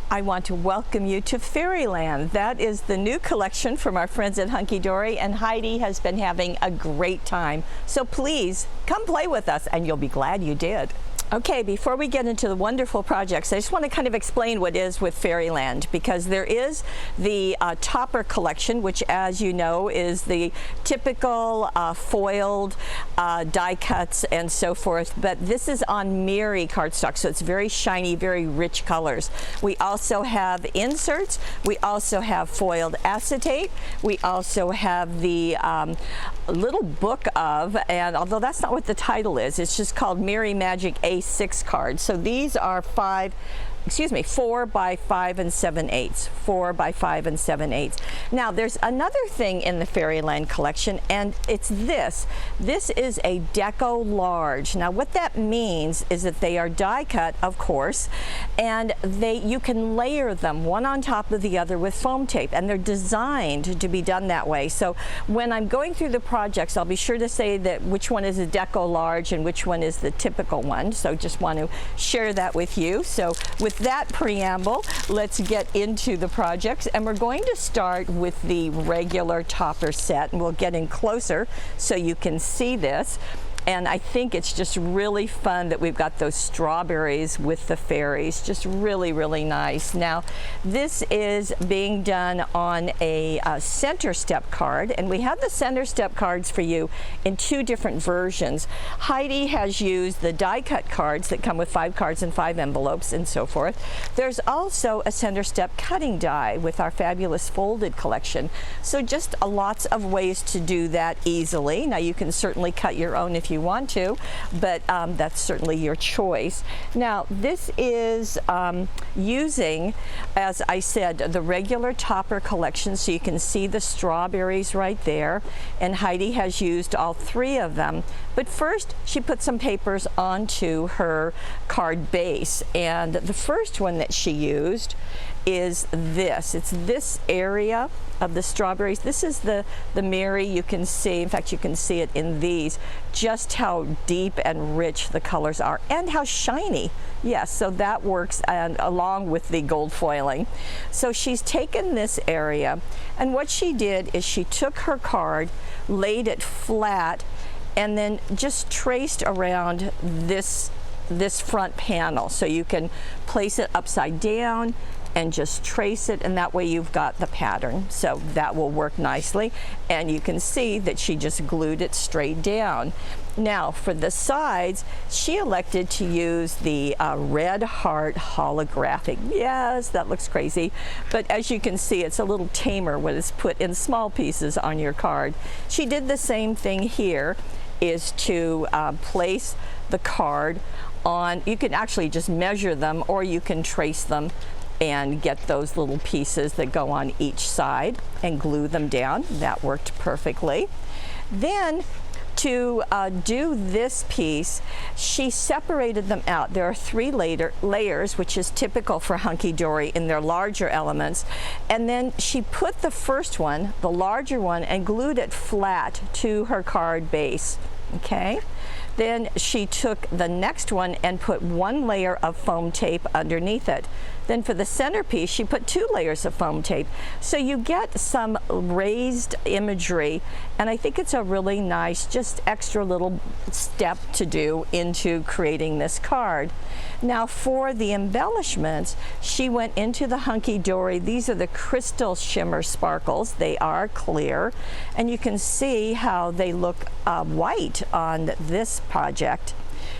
I want to welcome you to Fairyland. That is the new collection from our friends at Hunkydory, and Heidi has been having a great time. So please come play with us and you'll be glad you did. Okay, before we get into the wonderful projects, I just want to kind of explain what is with Fairyland, because there is the Topper collection, which, as you know, is the typical foiled die cuts and so forth, but this is on Miri cardstock, so it's very shiny, very rich colors. We also have inserts, we also have foiled acetate, we also have the little book of, and although that's not what the title is, it's just called Miri Magic A6 cards. So these are 4 by 5 7/8, 4 by 5 7/8. Now there's another thing in the Fairyland collection, and it's this. This is a Deco Large. Now what that means is that they are die cut, of course, and you can layer them one on top of the other with foam tape, and they're designed to be done that way. So when I'm going through the projects, I'll be sure to say that which one is a Deco Large and which one is the typical one. So just want to share that with you. So with that preamble, let's get into the projects, and we're going to start with the regular Topper set, and we'll get in closer so you can see this. And I think it's just really fun that we've got those strawberries with the fairies. Just really, really nice. Now, this is being done on a center step card, and we have the center step cards for you in 2 different versions. Heidi has used the die cut cards that come with 5 cards and 5 envelopes and so forth. There's also a center step cutting die with our fabulous folded collection. So just lots of ways to do that easily. Now, you can certainly cut your own if you want to, but that's certainly your choice. Now this is using, as I said, the regular Topper collection, so you can see the strawberries right there, and Heidi has used all 3 of them. But first she put some papers onto her card base, and the first one that she used is this. It's this area of the strawberries. This is the Miri. You can see, in fact you can see it in these, just how deep and rich the colors are and how shiny. Yes, so that works, and along with the gold foiling. So she's taken this area, and what she did is she took her card, laid it flat, and then just traced around this front panel. So you can place it upside down and just trace it, and that way you've got the pattern. So that will work nicely, and you can see that she just glued it straight down. Now for the sides, she elected to use the red heart holographic. Yes, that looks crazy, but as you can see, it's a little tamer when it's put in small pieces on your card. She did the same thing here, is to place the card on. You can actually just measure them, or you can trace them and get those little pieces that go on each side and glue them down. That worked perfectly. Then to do this piece, she separated them out. There are 3 layers, which is typical for Hunkydory in their larger elements. And then she put the first one, the larger one, and glued it flat to her card base. Okay? Then she took the next one and put 1 layer of foam tape underneath it. Then for the centerpiece, she put 2 layers of foam tape. So you get some raised imagery, and I think it's a really nice, just extra little step to do into creating this card. Now for the embellishments, she went into the Hunkydory. These are the crystal shimmer sparkles. They are clear, and you can see how they look white on this project.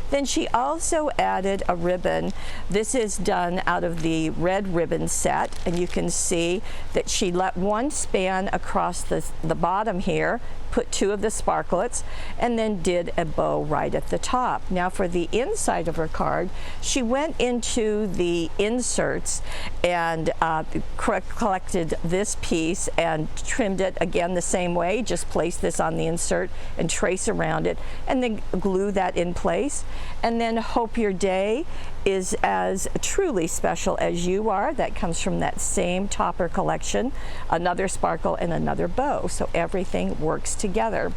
Then she also added a ribbon. This is done out of the red ribbon set, and you can see that she let 1 span across the bottom here, put 2 of the sparklets, and then did a bow right at the top. Now for the inside of her card, she went into the inserts and collected this piece and trimmed it again the same way. Just place this on the insert and trace around it, and then glue that in place. And then hope your day is as truly special as you are. That comes from that same Topper collection, another sparkle and another bow. So everything works together.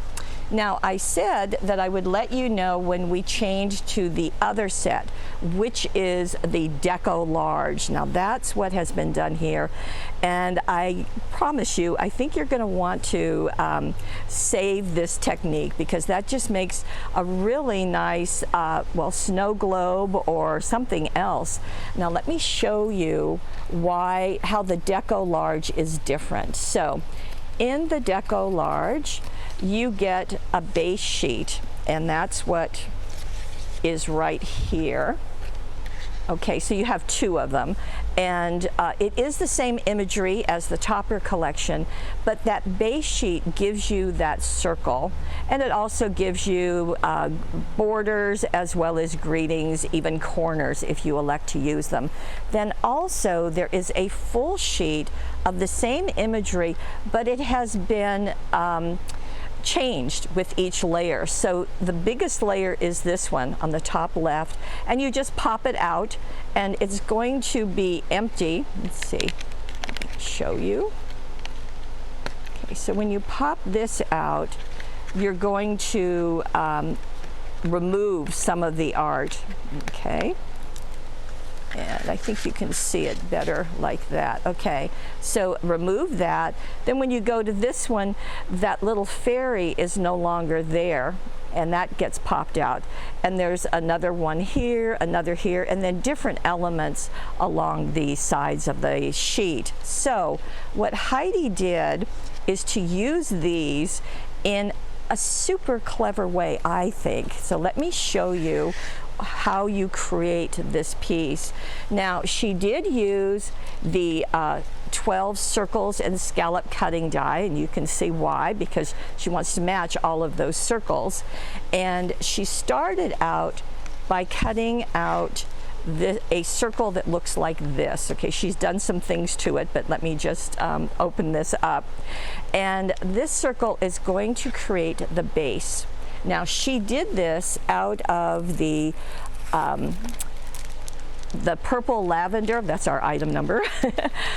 Now, I said that I would let you know when we change to the other set, which is the Deco Large. Now, that's what has been done here. And I promise you, I think you're going to want to save this technique, because that just makes a really nice, well, snow globe or something else. Now, let me show you how the Deco Large is different. So, in the Deco Large, you get a base sheet, and that's what is right here. Okay, so you have two of them, and it is the same imagery as the Topper collection, but that base sheet gives you that circle, and it also gives you borders as well as greetings, even corners if you elect to use them. Then also there is a full sheet of the same imagery, but it has been changed with each layer. So the biggest layer is this one on the top left, and you just pop it out and it's going to be empty. Let's see, let me show you. Okay, so when you pop this out, you're going to remove some of the art. Okay, and I think you can see it better like that. Okay, so remove that. Then when you go to this one, that little fairy is no longer there, and that gets popped out. And there's another one here, another here, and then different elements along the sides of the sheet. So what Heidi did is to use these in a super clever way, I think. So let me show you how you create this piece. Now, she did use the 12 circles and scallop cutting die, and you can see why, because she wants to match all of those circles. And she started out by cutting out a circle that looks like this. Okay, she's done some things to it, but let me just open this up. And this circle is going to create the base. Now, she did this out of the purple lavender, that's our item number,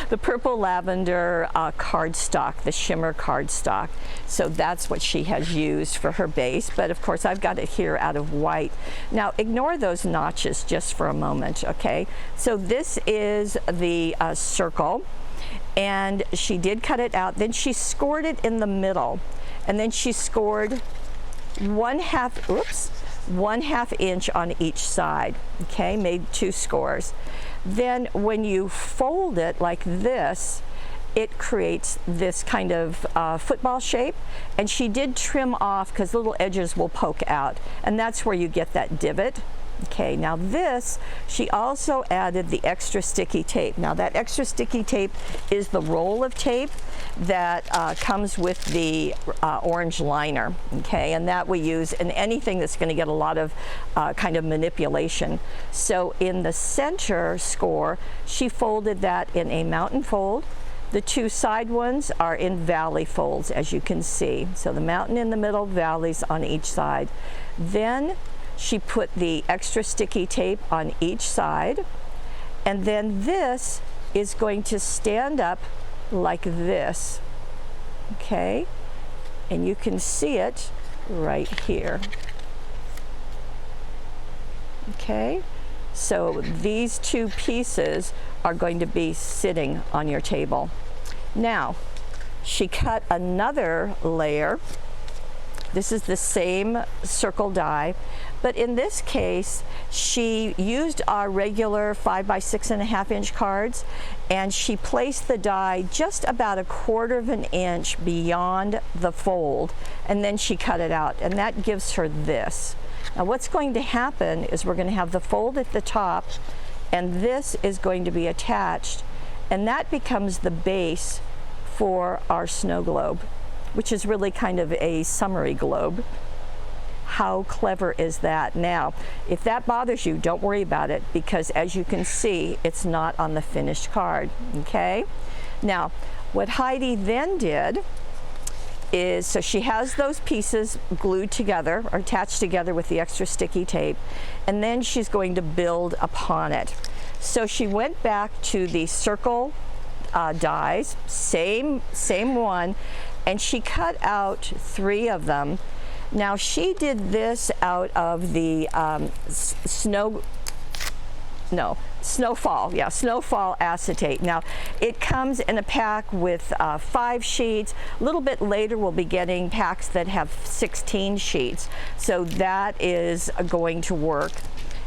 the purple lavender cardstock, the shimmer cardstock. So that's what she has used for her base, but of course I've got it here out of white. Now, ignore those notches just for a moment, okay? So this is the circle, and she did cut it out. Then she scored it in the middle, and then she scored 1/2 inch on each side. Okay, made 2 scores. Then when you fold it like this, it creates this kind of football shape, and she did trim off because little edges will poke out, and that's where you get that divot. Okay, now this, she also added the extra sticky tape. Now that extra sticky tape is the roll of tape that comes with the orange liner, okay, and that we use in anything that's going to get a lot of kind of manipulation. So in the center score, she folded that in a mountain fold. The 2 side ones are in valley folds, as you can see. So the mountain in the middle, valleys on each side. Then she put the extra sticky tape on each side, and then this is going to stand up like this, okay? And you can see it right here, okay? So these 2 pieces are going to be sitting on your table. Now, she cut another layer. This is the same circle die, but in this case, she used our regular 5 by 6.5 inch cards, and she placed the die just about 1/4 inch beyond the fold, and then she cut it out, and that gives her this. Now, what's going to happen is we're going to have the fold at the top, and this is going to be attached, and that becomes the base for our snow globe, which is really kind of a summery globe. How clever is that? Now, if that bothers you, don't worry about it, because as you can see, it's not on the finished card, okay? Now, what Heidi then did is, so she has those pieces glued together or attached together with the extra sticky tape, and then she's going to build upon it. So she went back to the circle dies, same one, and she cut out 3 of them, Now she did this out of the snowfall acetate. Now it comes in a pack with 5 sheets. A little bit later we'll be getting packs that have 16 sheets. So that is going to work.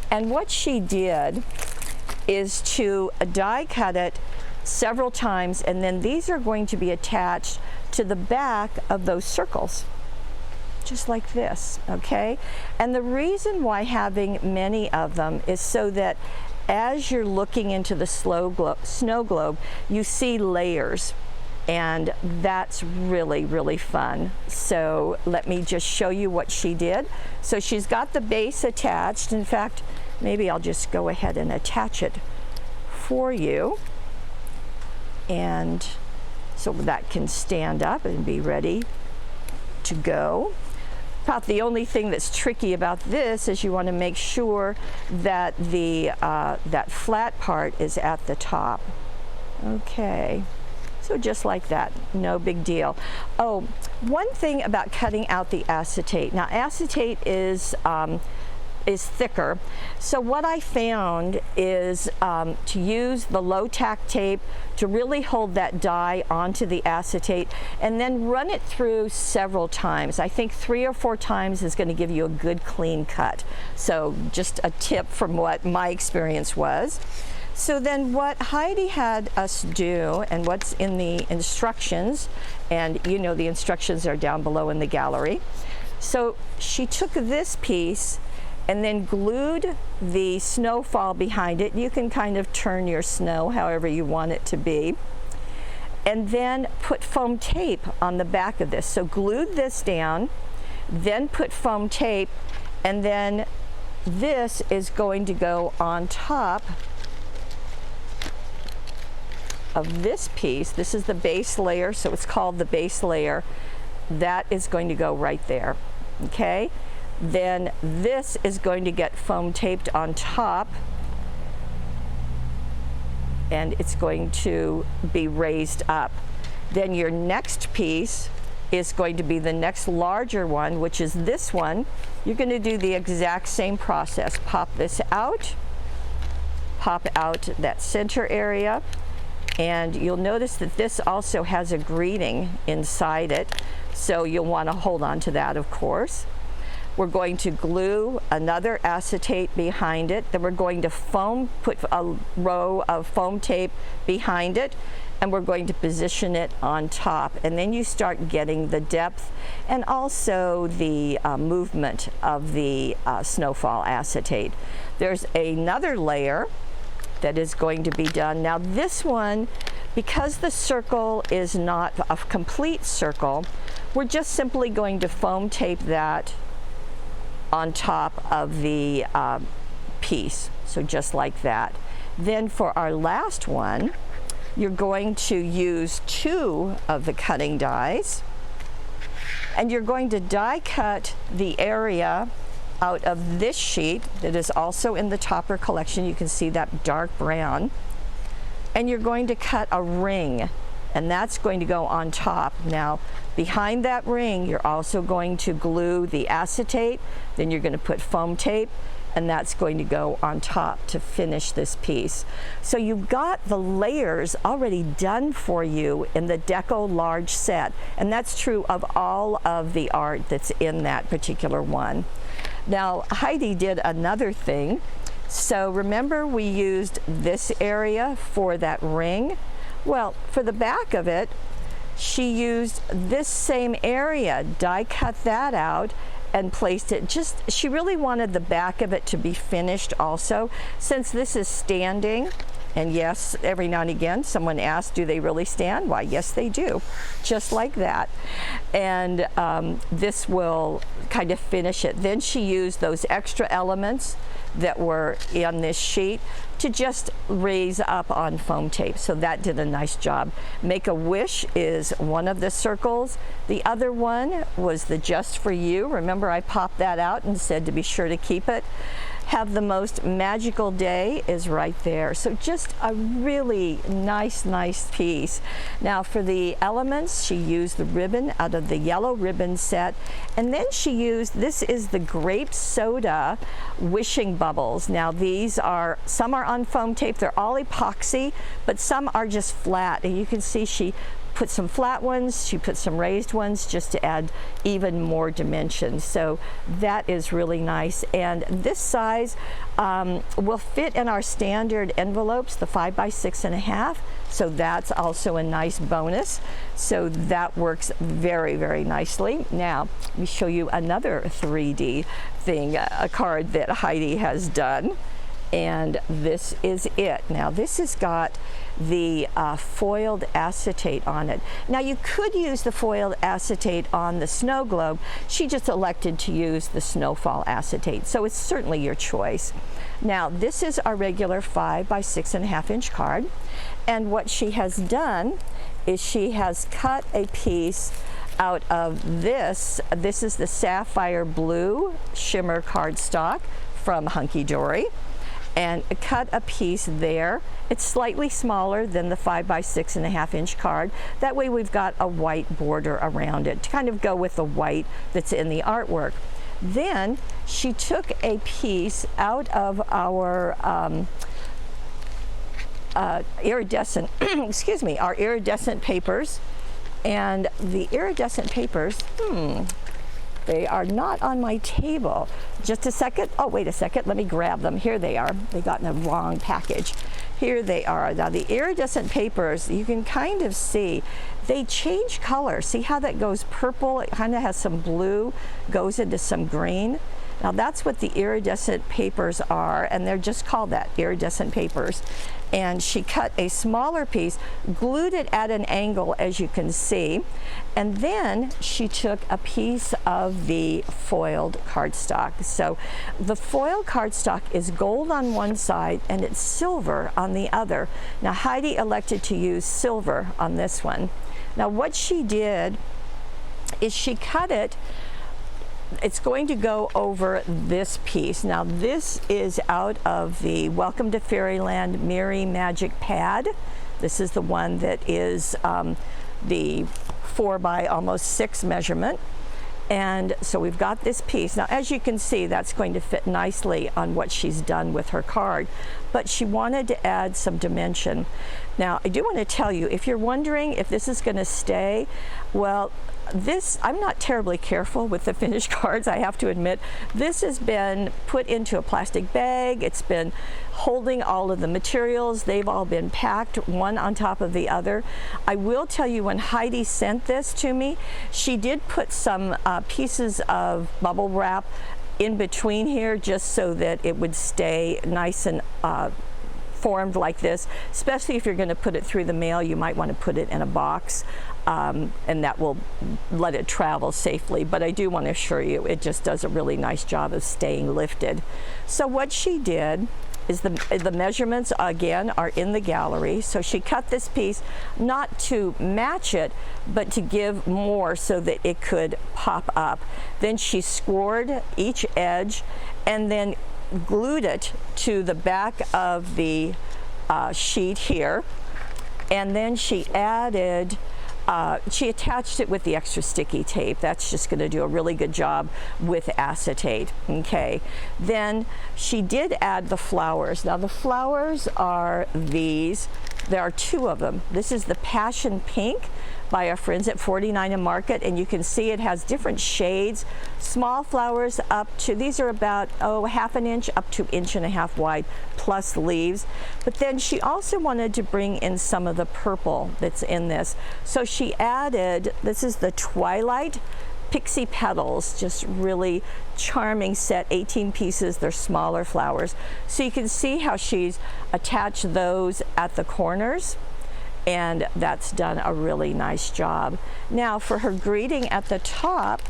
And what she did is to die cut it several times, and then these are going to be attached to the back of those circles, just like this, okay? And the reason why having many of them is so that as you're looking into the snow globe, you see layers, and that's really, really fun. So let me just show you what she did. So she's got the base attached. In fact, maybe I'll just go ahead and attach it for you. And so that can stand up and be ready to go. About the only thing that's tricky about this is you want to make sure that the that flat part is at the top. Okay, so just like that, no big deal. Oh, one thing about cutting out the acetate. Now acetate is thicker. So what I found is to use the low tack tape to really hold that die onto the acetate and then run it through several times. I think 3 or 4 times is going to give you a good clean cut. So just a tip from what my experience was. So then what Heidi had us do, and what's in the instructions, and you know the instructions are down below in the gallery. So she took this piece and then glued the snowfall behind it. You can kind of turn your snow however you want it to be. And then put foam tape on the back of this. So glued this down, then put foam tape, and then this is going to go on top of this piece. This is the base layer, so it's called the base layer. That is going to go right there, okay? Then this is going to get foam taped on top, and it's going to be raised up. Then your next piece is going to be the next larger one, which is this one. You're going to do the exact same process. Pop this out, pop out that center area, and you'll notice that this also has a greeting inside it, so you'll want to hold on to that, of course. We're going to glue another acetate behind it. Then we're going to put a row of foam tape behind it, and we're going to position it on top. And then you start getting the depth and also the movement of the snowfall acetate. There's another layer that is going to be done. Now this one, because the circle is not a complete circle, we're just simply going to foam tape that on top of the piece, so just like that. Then for our last one, you're going to use 2 of the cutting dies, and you're going to die cut the area out of this sheet that is also in the topper collection. You can see that dark brown, and you're going to cut a ring, and that's going to go on top. Now behind that ring you're also going to glue the acetate, then you're going to put foam tape, and that's going to go on top to finish this piece. So you've got the layers already done for you in the Deco large set, and that's true of all of the art that's in that particular one. Now Heidi did another thing. So remember we used this area for that ring? Well, for the back of it, she used this same area, die cut that out, and placed it she really wanted the back of it to be finished also. Since this is standing, and yes, every now and again someone asks, do they really stand? Why, yes they do, just like that. And this will kind of finish it. Then she used those extra elements that were on this sheet to just raise up on foam tape. So that did a nice job. Make a Wish is one of the circles. The other one was the Just For You. Remember I popped that out and said to be sure to keep it. have the most magical day is right there. So just a really nice piece. Now for the elements, she used the ribbon out of the yellow ribbon set, and then she used, this is the grape soda wishing bubbles. Now these are, some are on foam tape, they're all epoxy, but some are just flat, and you can see she put some flat ones, she put some raised ones just to add even more dimension. So that is really nice. And this size will fit in our standard envelopes, the 5 by 6.5. So that's also a nice bonus. So that works very nicely. Now, let me show you another 3D thing, a card that Heidi has done. And this is it. Now this has got the foiled acetate on it. Now you could use the foiled acetate on the snow globe. She just elected to use the snowfall acetate, so it's certainly your choice. Now this is our regular 5 by 6.5 inch card, and what she has done is she has cut a piece out of this. This is the sapphire blue shimmer cardstock from Hunkydory, and cut a piece there. It's slightly smaller than the 5 by 6.5 inch card. That way we've got a white border around it to kind of go with the white that's in the artwork. Then she took a piece out of our iridescent, excuse me, our iridescent papers. And the iridescent papers, they are not on my table. Just a second. Oh, wait a second. Let me grab them. Here they are. They got in the wrong package. Here they are. Now the iridescent papers, you can kind of see, they change color. See how that goes purple? It kind of has some blue, goes into some green. Now that's what the iridescent papers are, and they're just called that, iridescent papers. And she cut a smaller piece, glued it at an angle, as you can see, and then she took a piece of the foiled cardstock. So the foiled cardstock is gold on one side and it's silver on the other. Now Heidi elected to use silver on this one. Now what she did is she cut it, it's going to go over this piece. Now this is out of the Welcome to Fairyland Merry Magic pad. This is the one that is the 4 by almost 6 measurement. And so we've got this piece. Now as you can see, that's going to fit nicely on what she's done with her card, but she wanted to add some dimension. Now I do want to tell you, if you're wondering if this is going to stay, well, this, I'm not terribly careful with the finished cards, I have to admit. This has been put into a plastic bag. It's been holding all of the materials. They've all been packed one on top of the other. I will tell you, when Heidi sent this to me, she did put some pieces of bubble wrap in between here just so that it would stay nice and formed like this. Especially if you're going to put it through the mail, you might want to put it in a box. And that will let it travel safely. But I do want to assure you, it just does a really nice job of staying lifted. So what she did is the measurements, again, are in the gallery. So she cut this piece not to match it, but to give more so that it could pop up. Then she scored each edge and then glued it to the back of the sheet here. And then she added, she attached it with the extra sticky tape. That's just going to do a really good job with acetate. Okay. Then she did add the flowers. Now the flowers are these. There are 2 of them. This is the Passion Pink by our friends at 49 and Market, and you can see it has different shades. Small flowers up to, these are about, ½ an inch up to 1.5 inches wide, plus leaves. But then she also wanted to bring in some of the purple that's in this. So she added, this is the Twilight Pixie Petals, just really charming set, 18 pieces. They're smaller flowers. So you can see how she's attached those at the corners, and that's done a really nice job. Now for her greeting at the top,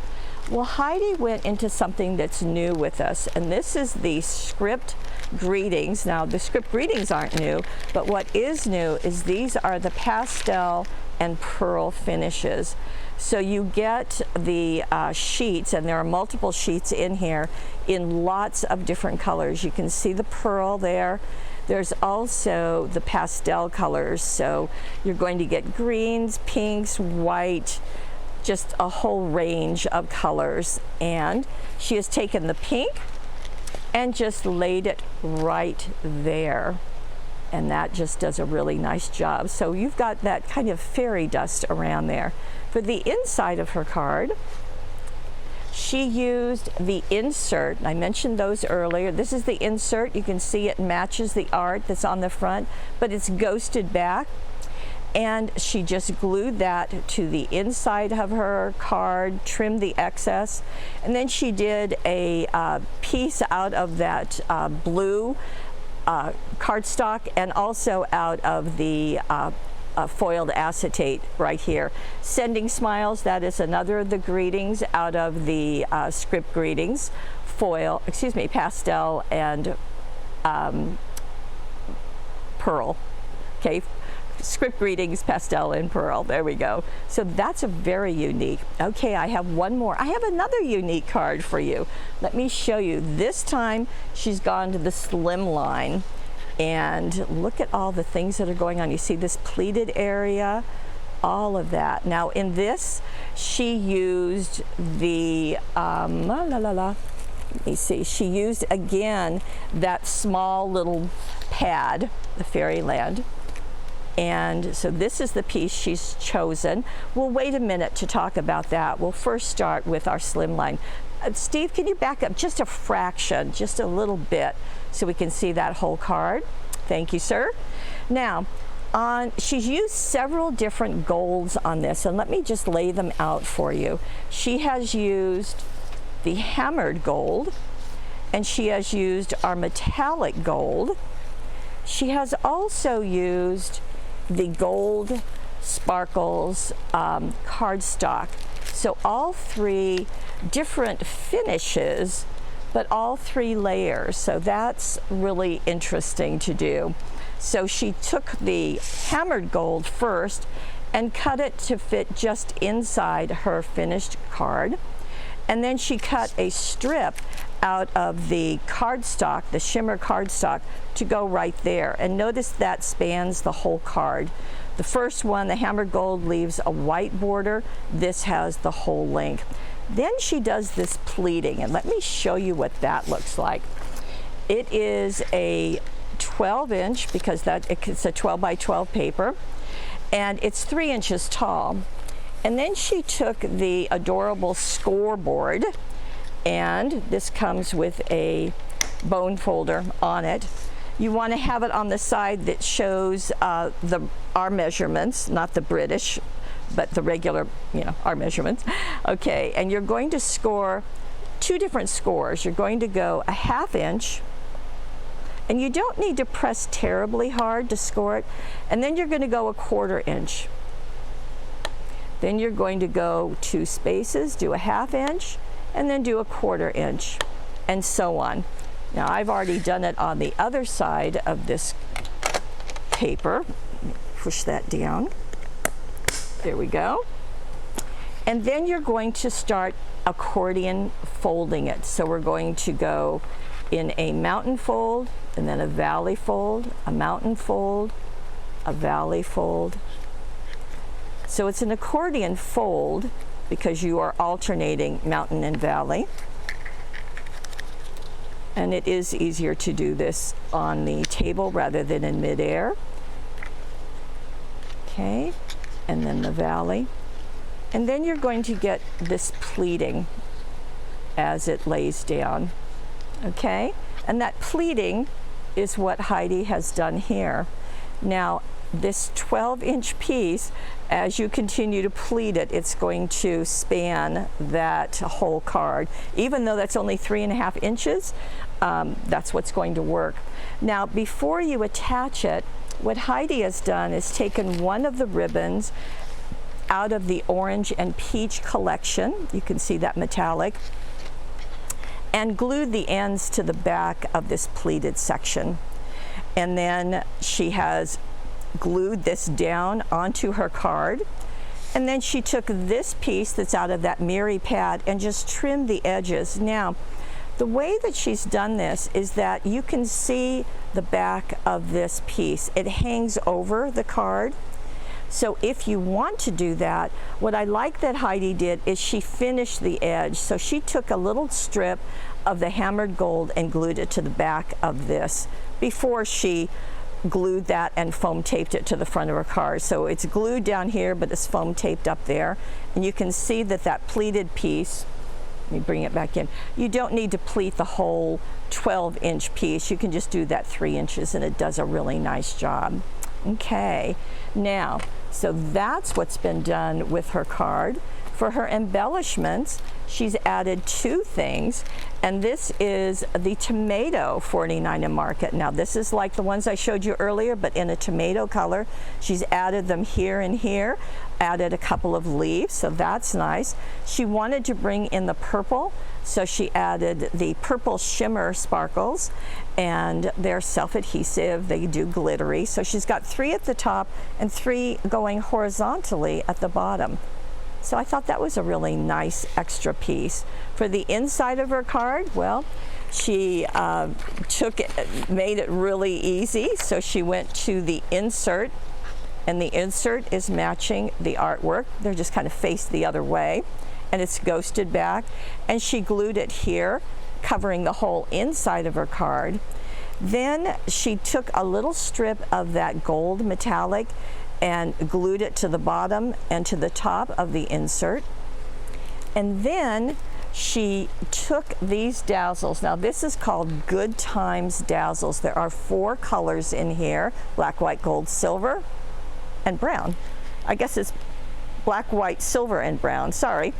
Well, Heidi went into something that's new with us, and this is the script greetings. Now, the script greetings aren't new, but what is new is these are the pastel and pearl finishes. So you get the sheets, and there are multiple sheets in here in lots of different colors. You can see the pearl there. There's also the pastel colors, so you're going to get greens, pinks, white, just a whole range of colors. And she has taken the pink and just laid it right there, and that just does a really nice job. So you've got that kind of fairy dust around there. For the inside of her card, she used the insert. I mentioned those earlier. This is the insert. You can see it matches the art that's on the front, but it's ghosted back. And she just glued that to the inside of her card, trimmed the excess, and then she did a piece out of that blue cardstock, and also out of the foiled acetate right here. Sending smiles, that is another of the greetings out of the script greetings. Pastel and pearl. Okay. Script greetings, pastel and pearl. There we go. So that's a very unique. Okay, I have one more. I have another unique card for you. Let me show you. This time she's gone to the slim line, and look at all the things that are going on. You see this pleated area, all of that. Now in this, she used the let me see. She used again that small little pad, the Fairyland. And so this is the piece she's chosen. We'll wait a minute to talk about that. We'll first start with our slimline. Steve, can you back up just a fraction, just a little bit, so we can see that whole card? Thank you, sir. Now, she's used several different golds on this, and let me just lay them out for you. She has used the hammered gold, and she has used our metallic gold. She has also used the gold sparkles cardstock. So all three different finishes, but all three layers. So that's really interesting to do. So she took the hammered gold first and cut it to fit just inside her finished card. And then she cut a strip out of the cardstock, the shimmer cardstock, to go right there. And notice that spans the whole card. The first one, the hammered gold, leaves a white border. This has the whole length. Then she does this pleating, and let me show you what that looks like. It is a 12-inch, because it's a 12 by 12 paper, and it's 3 inches tall. And then she took the adorable scoreboard, and this comes with a bone folder on it. You want to have it on the side that shows our measurements, not the British, but the regular, our measurements. Okay, and you're going to score 2 different scores. You're going to go a 1/2 inch, and you don't need to press terribly hard to score it. And then you're going to go a 1/4 inch. Then you're going to go 2 spaces, do a 1/2 inch, and then do a 1/4 inch, and so on. Now I've already done it on the other side of this paper. Push that down. There we go. And then you're going to start accordion folding it. So we're going to go in a mountain fold, and then a valley fold, a mountain fold, a valley fold. So it's an accordion fold because you are alternating mountain and valley. And it is easier to do this on the table rather than in midair. Okay, and then the valley. And then you're going to get this pleating as it lays down. Okay, and that pleating is what Heidi has done here. Now, this 12-inch piece, as you continue to pleat it, it's going to span that whole card. Even though that's only 3.5 inches, that's what's going to work. Now, before you attach it, what Heidi has done is taken one of the ribbons out of the orange and peach collection. You can see that metallic. And glued the ends to the back of this pleated section. And then she has glued this down onto her card. And then she took this piece that's out of that Miri pad and just trimmed the edges. Now, the way that she's done this is that you can see the back of this piece. It hangs over the card. So if you want to do that, what I like that Heidi did is she finished the edge. So she took a little strip of the hammered gold and glued it to the back of this before she glued that and foam taped it to the front of her card. So it's glued down here, but it's foam taped up there. And you can see that that pleated piece, let me bring it back in. You don't need to pleat the whole 12-inch piece. You can just do that 3 inches and it does a really nice job. Okay, now, so that's what's been done with her card. For her embellishments, she's added 2 things, and this is the tomato 49 in market. Now this is like the ones I showed you earlier, but in a tomato color. She's added them here and here, added a couple of leaves, so that's nice. She wanted to bring in the purple, so she added the purple shimmer sparkles, and they're self-adhesive, they do glittery. So she's got 3 at the top and 3 going horizontally at the bottom. So I thought that was a really nice extra piece. For the inside of her card, well, she made it really easy. So she went to the insert, and the insert is matching the artwork. They're just kind of faced the other way, and it's ghosted back. And she glued it here, covering the whole inside of her card. Then she took a little strip of that gold metallic and glued it to the bottom and to the top of the insert. And then she took these Dazzles. Now this is called Good Times Dazzles. There are 4 colors in here: black, white, gold, silver, and brown. I guess it's black, white, silver, and brown, sorry.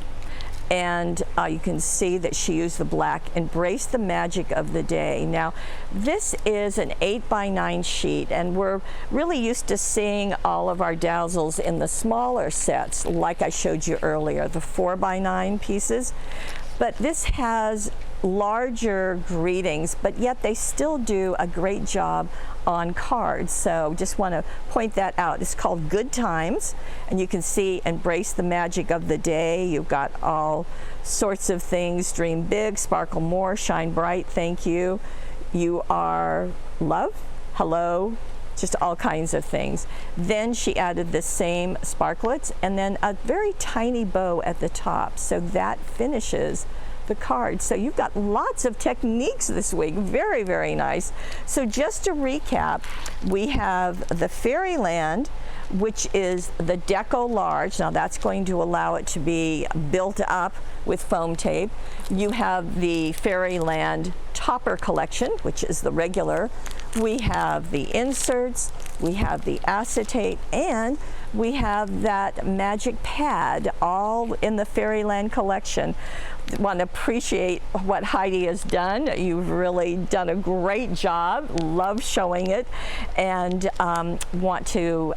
And you can see that she used the black. Embrace the magic of the day. Now, this is an 8x9 sheet, and we're really used to seeing all of our Dazzles in the smaller sets, like I showed you earlier, the 4x9 pieces. But this has larger greetings, but yet they still do a great job on cards. So just want to point that out. It's called Good Times, and you can see Embrace the Magic of the Day. You've got all sorts of things: dream big, sparkle more, shine bright, thank you, you are love, hello, just all kinds of things. Then she added the same sparklets and then a very tiny bow at the top, so that finishes the card. So you've got lots of techniques this week. Very, very nice. So just to recap, we have the Fairyland, which is the Deco Large. Now that's going to allow it to be built up with foam tape. You have the Fairyland Topper Collection, which is the regular. We have the inserts, we have the acetate, and we have that magic pad, all in the Fairyland collection. Want to appreciate what Heidi has done. You've really done a great job. Love showing it, and want to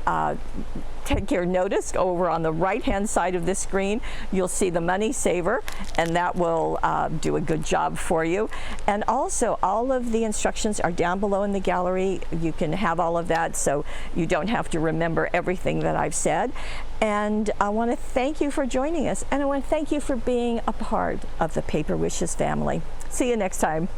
take your notice. Over on the right-hand side of the screen, you'll see the money saver, and that will do a good job for you. And also, all of the instructions are down below in the gallery. You can have all of that, so you don't have to remember everything that I've said. And I want to thank you for joining us, and I want to thank you for being a part of the Paper Wishes family. See you next time.